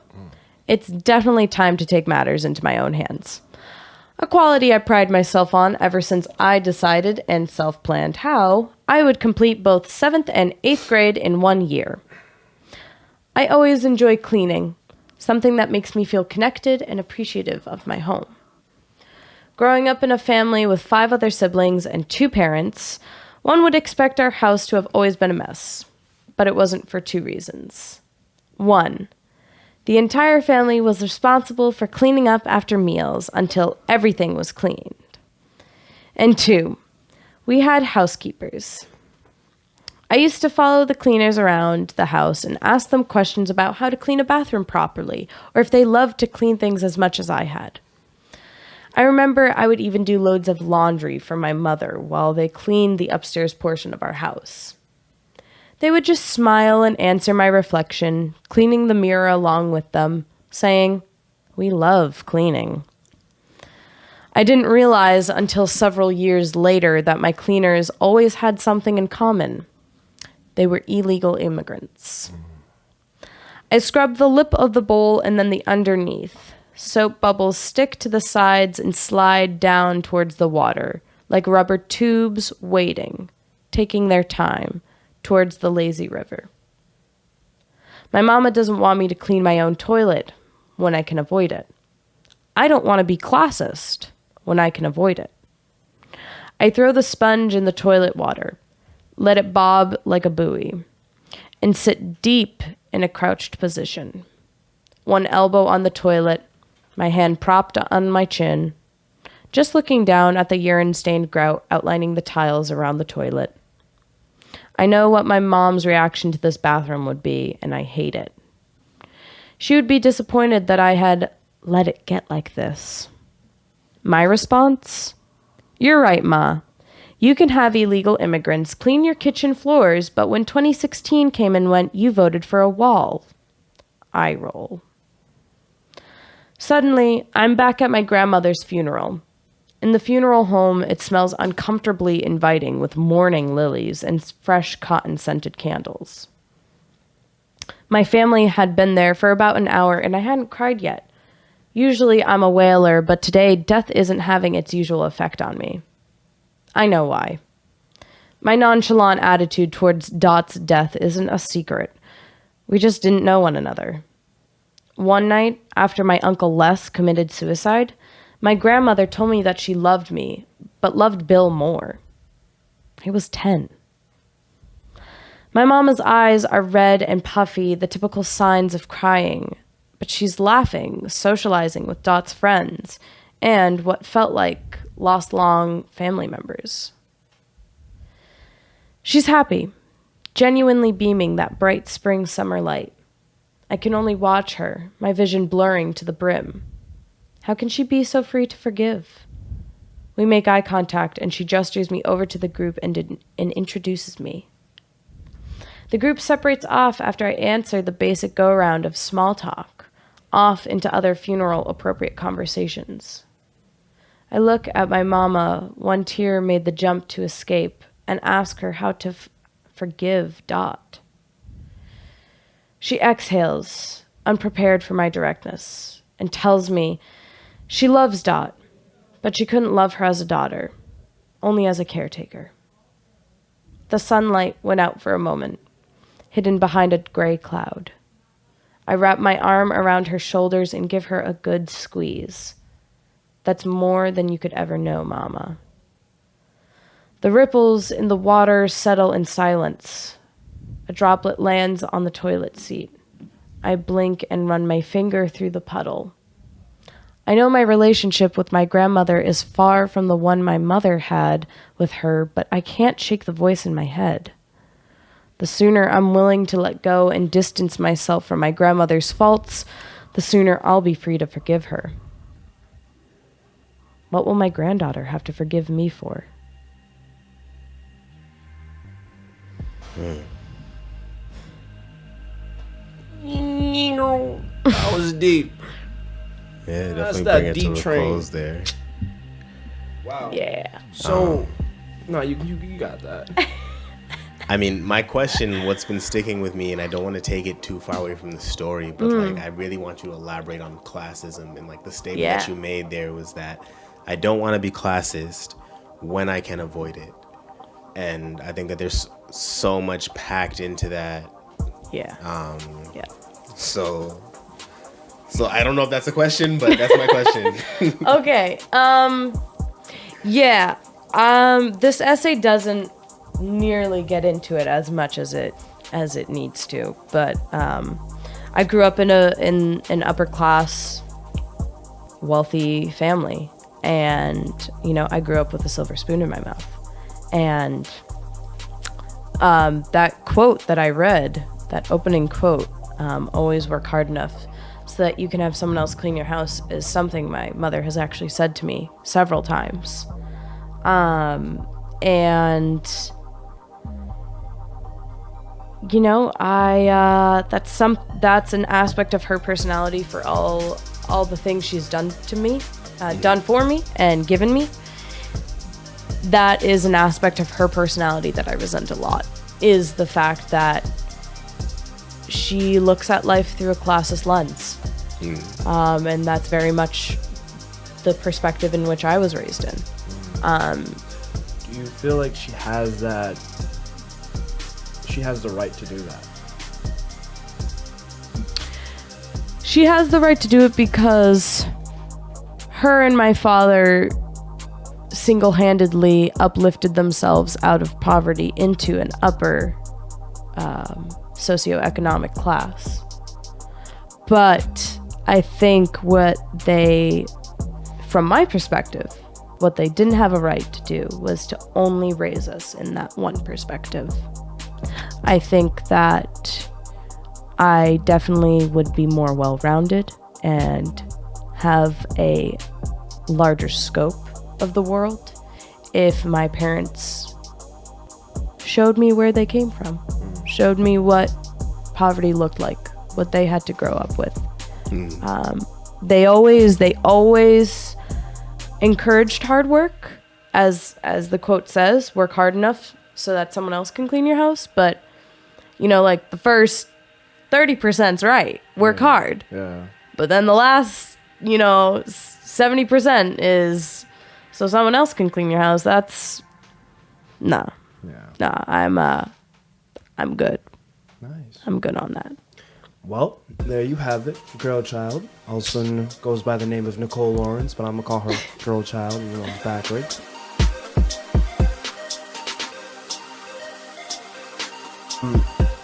It's definitely time to take matters into my own hands. A quality I pride myself on ever since I decided and self-planned how I would complete both 7th and 8th grade in 1 year. I always enjoy cleaning, something that makes me feel connected and appreciative of my home. Growing up in a family with 5 other siblings and 2 parents, one would expect our house to have always been a mess, but it wasn't for 2 reasons. 1. The entire family was responsible for cleaning up after meals until everything was cleaned. And 2, we had housekeepers. I used to follow the cleaners around the house and ask them questions about how to clean a bathroom properly, or if they loved to clean things as much as I had. I remember I would even do loads of laundry for my mother while they cleaned the upstairs portion of our house. They would just smile and answer my reflection, cleaning the mirror along with them, saying, "We love cleaning." I didn't realize until several years later that my cleaners always had something in common. They were illegal immigrants. I scrubbed the lip of the bowl and then the underneath. Soap bubbles stick to the sides and slide down towards the water, like rubber tubes waiting, taking their time, towards the lazy river. My mama doesn't want me to clean my own toilet when I can avoid it. I don't want to be classist when I can avoid it. I throw the sponge in the toilet water, let it bob like a buoy, and sit deep in a crouched position. One elbow on the toilet, my hand propped on my chin, just looking down at the urine-stained grout outlining the tiles around the toilet. I know what my mom's reaction to this bathroom would be, and I hate it. She would be disappointed that I had let it get like this. My response? "You're right, Ma. You can have illegal immigrants clean your kitchen floors, but when 2016 came and went, you voted for a wall." Eye roll. Suddenly, I'm back at my grandmother's funeral. In the funeral home, it smells uncomfortably inviting with mourning lilies and fresh cotton-scented candles. My family had been there for about an hour, and I hadn't cried yet. Usually I'm a wailer, but today death isn't having its usual effect on me. I know why. My nonchalant attitude towards Dot's death isn't a secret. We just didn't know one another. One night, after my Uncle Les committed suicide, my grandmother told me that she loved me, but loved Bill more. I was 10. My mama's eyes are red and puffy, the typical signs of crying, but she's laughing, socializing with Dot's friends, and what felt like lost long family members. She's happy, genuinely beaming that bright spring summer light. I can only watch her, my vision blurring to the brim. How can she be so free to forgive? We make eye contact, and she gestures me over to the group and introduces me. The group separates off after I answer the basic go-around of small talk, off into other funeral-appropriate conversations. I look at my mama, one tear made the jump to escape, and ask her how to forgive Dot. She exhales, unprepared for my directness, and tells me she loves Dot, but she couldn't love her as a daughter, only as a caretaker. The sunlight went out for a moment, hidden behind a gray cloud. I wrap my arm around her shoulders and give her a good squeeze. That's more than you could ever know, Mama. The ripples in the water settle in silence. A droplet lands on the toilet seat. I blink and run my finger through the puddle. I know my relationship with my grandmother is far from the one my mother had with her, but I can't shake the voice in my head. The sooner I'm willing to let go and distance myself from my grandmother's faults, the sooner I'll be free to forgive her. What will my granddaughter have to forgive me for? That was deep. Yeah, That's definitely that bring it deep to a train. close there. Wow. Yeah. So, no, you got that. I mean, my question, what's been sticking with me, and I don't want to take it too far away from the story, but like, I really want you to elaborate on classism, and like the statement that you made there was that I don't want to be classist when I can avoid it. And I think that there's so much packed into that. Yeah. So I don't know if that's a question, but that's my question. Okay. This essay doesn't nearly get into it as much as it needs to, but I grew up in an upper class, wealthy family, And, you know, I grew up with a silver spoon in my mouth. And that quote that I read, that opening quote, always work hard enough so that you can have someone else clean your house, is something my mother has actually said to me several times. And, you know, that's an aspect of her personality for all the things she's done to me, done for me and given me. That is an aspect of her personality that I resent a lot, is the fact that she looks at life through a classist lens. And that's very much the perspective in which I was raised in. Do you feel like she has the right to do that? She has the right to do it because her and my father single-handedly uplifted themselves out of poverty into an upper socioeconomic class. But I think from my perspective, what they didn't have a right to do was to only raise us in that one perspective. I think that I definitely would be more well-rounded and have a larger scope of the world if my parents showed me where they came from, showed me what poverty looked like, what they had to grow up with. They always encouraged hard work, as the quote says, work hard enough so that someone else can clean your house. But, you know, like the first 30%'s right, work hard. Yeah. But then the last, 70% is so someone else can clean your house. That's nah. Yeah. Nah, I'm good. Nice. I'm good on that. Well, there you have it. Girlchild. Also goes by the name of Nicole Lawrence, but I'm gonna call her Girlchild, even though it's backwards.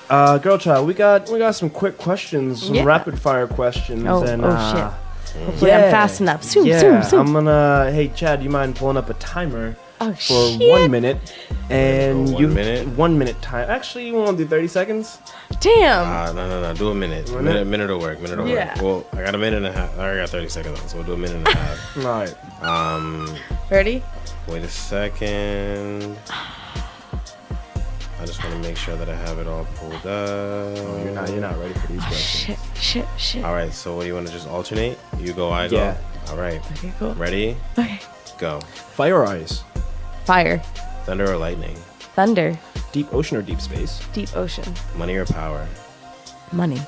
Girlchild, we got some quick questions, some rapid fire questions. Shit. Hopefully I'm fast enough. Soon. I'm gonna. Hey, Chad, do you mind pulling up a timer for 1 minute? And 1 minute? 1 minute time. Actually, you want to do 30 seconds? Damn. No. Do a minute. Minute will work. Yeah. Well, I got a minute and a half. I already got 30 seconds on, so we'll do a minute and a half. All right. Ready? Wait a second. I just want to make sure that I have it all pulled up. Oh, you're not ready for these questions. Shit. All right, so what do you want to just alternate? You go, I go? Yeah. All right. Okay, cool. Ready? Okay. Go. Fire or ice? Fire. Thunder or lightning? Thunder. Deep ocean or deep space? Deep ocean. Money or power? Money.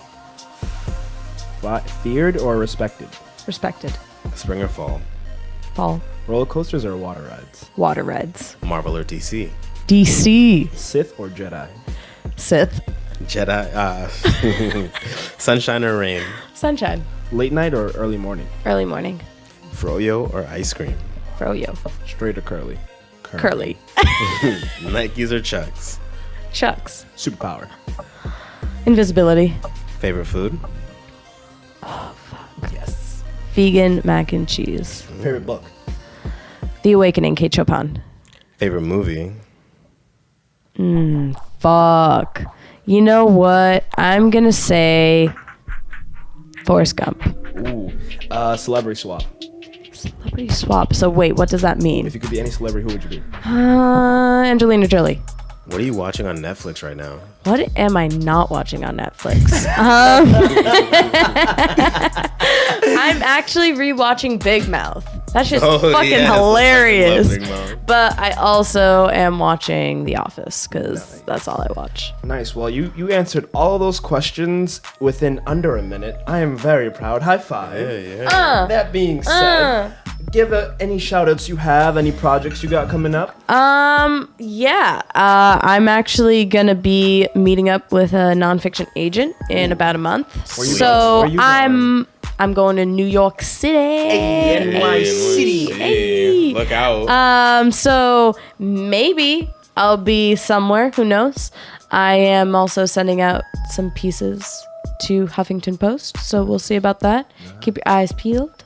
Feared or respected? Respected. Spring or fall? Fall. Roller coasters or water rides? Water rides. Marvel or DC? DC. Sith or Jedi? Sith. Jedi. Sunshine or rain? Sunshine. Late night or early morning? Early morning. Froyo or ice cream? Froyo. Straight or curly? Curly. Nikes or Chucks? Chucks. Superpower? Invisibility. Favorite food? Oh, fuck. Yes. Vegan mac and cheese. Favorite book? The Awakening, Kate Chopin. Favorite movie? Fuck. You know what? I'm gonna say Forrest Gump. Ooh. Celebrity swap. Celebrity swap. So wait, what does that mean? If you could be any celebrity, who would you be? Angelina Jolie. What are you watching on Netflix right now? What am I not watching on Netflix? I'm actually rewatching Big Mouth. That's just fucking hilarious. But I also am watching The Office because that's all I watch. Nice. Well, you answered all of those questions within under a minute. I am very proud. High five. Yeah. That being said, give any shout outs you have, any projects you got coming up. I'm actually gonna be meeting up with a nonfiction agent in about a month. So I'm going to New York City. NYC. Hey. Look out. So maybe I'll be somewhere. Who knows? I am also sending out some pieces to Huffington Post, so we'll see about that. Keep your eyes peeled.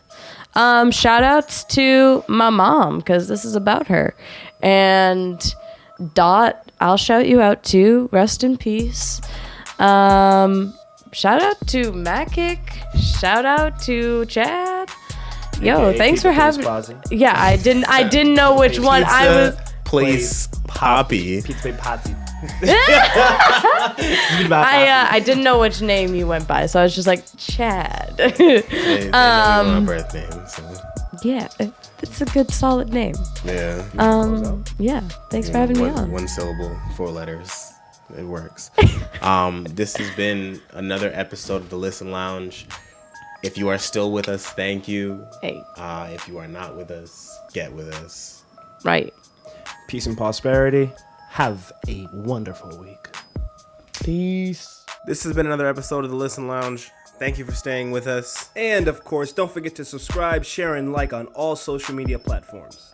Shout outs to my mom, because this is about her. And Dot, I'll shout you out too. Rest in peace. Shout out to Macic. Shout out to Chad. Yo, Okay, thanks for having. Posse. Yeah, I didn't know which one I was. Place Poppy. Pizza Posse. I didn't know which name you went by, so I was just like Chad. They know my birth name, so Yeah, it's a good solid name. yeah. Yeah, thanks for having me on. One syllable, 4 letters. It works. This has been another episode of the Listen Lounge. If you are still with us, thank you. Hey, If you are not with us, get with us. right. Peace and prosperity. Have a wonderful week. Peace. This has been another episode of the Listen Lounge. Thank you for staying with us. And of course, don't forget to subscribe, share, and like on all social media platforms.